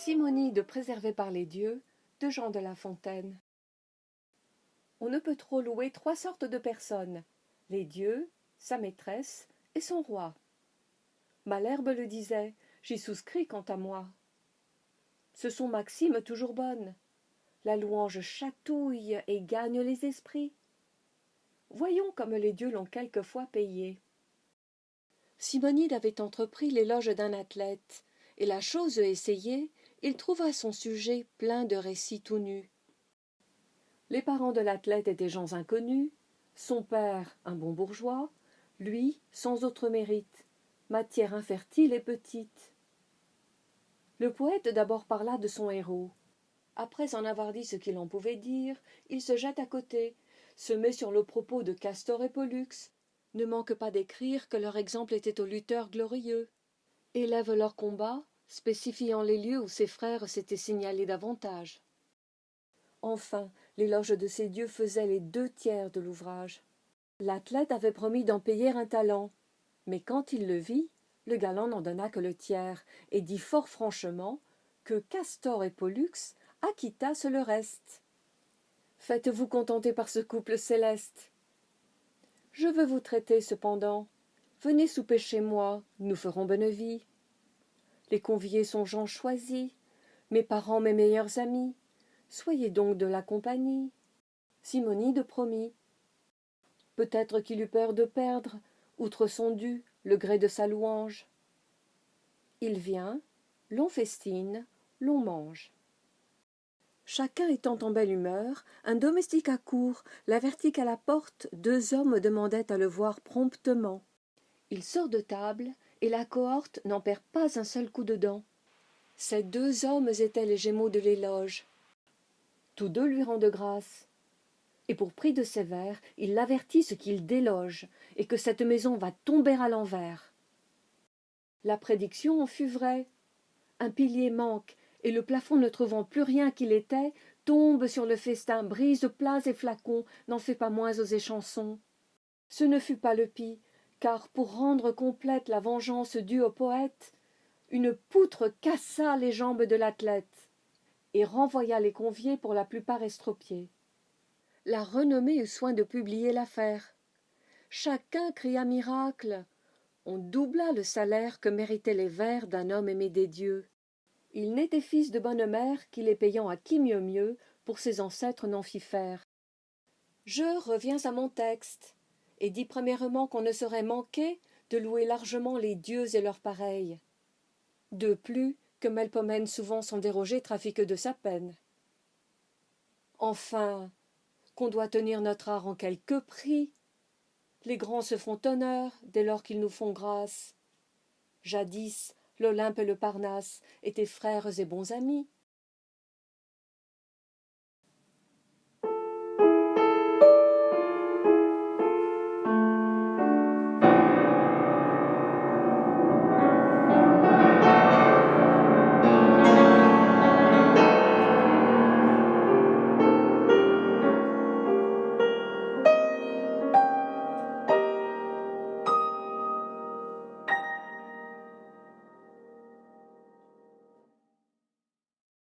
Simonide préservée par les dieux de Jean de La Fontaine. On ne peut trop louer trois sortes de personnes, les dieux, sa maîtresse et son roi. Malherbe le disait, j'y souscris quant à moi. Ce sont maximes toujours bonnes. La louange chatouille et gagne les esprits. Voyons comme les dieux l'ont quelquefois payé. Simonide avait entrepris l'éloge d'un athlète, et la chose essayée, il trouva son sujet plein de récits tout nus. Les parents de l'athlète étaient gens inconnus, son père un bon bourgeois, lui sans autre mérite, matière infertile et petite. Le poète d'abord parla de son héros. Après en avoir dit ce qu'il en pouvait dire, il se jette à côté, se met sur le propos de Castor et Pollux, ne manque pas d'écrire que leur exemple était aux lutteurs glorieux, élève leur combat, spécifiant les lieux où ses frères s'étaient signalés davantage. Enfin, l'éloge de ces dieux faisait les 2/3 de l'ouvrage. L'athlète avait promis d'en payer un talent, mais quand il le vit, le galant n'en donna que le tiers, et dit fort franchement que Castor et Pollux acquittassent le reste. Faites-vous contenter par ce couple céleste. Je veux vous traiter cependant. Venez souper chez moi, nous ferons bonne vie. Les conviés sont gens choisis, mes parents mes meilleurs amis. Soyez donc de la compagnie. Simonide promit. Peut-être qu'il eut peur de perdre, outre son dû, le gré de sa louange. Il vient, l'on festine, l'on mange. Chacun étant en belle humeur, un domestique accourt, l'avertit qu'à la porte 2 hommes demandaient à le voir promptement. Il sort de table, et la cohorte n'en perd pas un seul coup de dent. Ces 2 hommes étaient les Gémeaux de l'éloge. Tous 2 lui rendent grâce. Et pour prix de ses vers, il l'avertissent qu'il déloge, et que cette maison va tomber à l'envers. La prédiction en fut vraie. Un pilier manque, et le plafond ne trouvant plus rien qu'il était, tombe sur le festin, brise plats et flacons, n'en fait pas moins aux échansons. Ce ne fut pas le pis, car pour rendre complète la vengeance due au poète, une poutre cassa les jambes de l'athlète, et renvoya les conviés pour la plupart estropiés. La renommée eut soin de publier l'affaire. Chacun cria miracle. On doubla le salaire que méritaient les vers d'un homme aimé des dieux. Il n'était fils de bonne mère qui les payant à qui mieux pour ses ancêtres n'en fit faire. Je reviens à mon texte, et dis premièrement qu'on ne saurait manquer de louer largement les dieux et leurs pareils. De plus que Melpomène souvent sans déroger trafique de sa peine. Enfin, qu'on doit tenir notre art en quelque prix. Les grands se font honneur dès lors qu'ils nous font grâce. Jadis, l'Olympe et le Parnasse étaient frères et bons amis.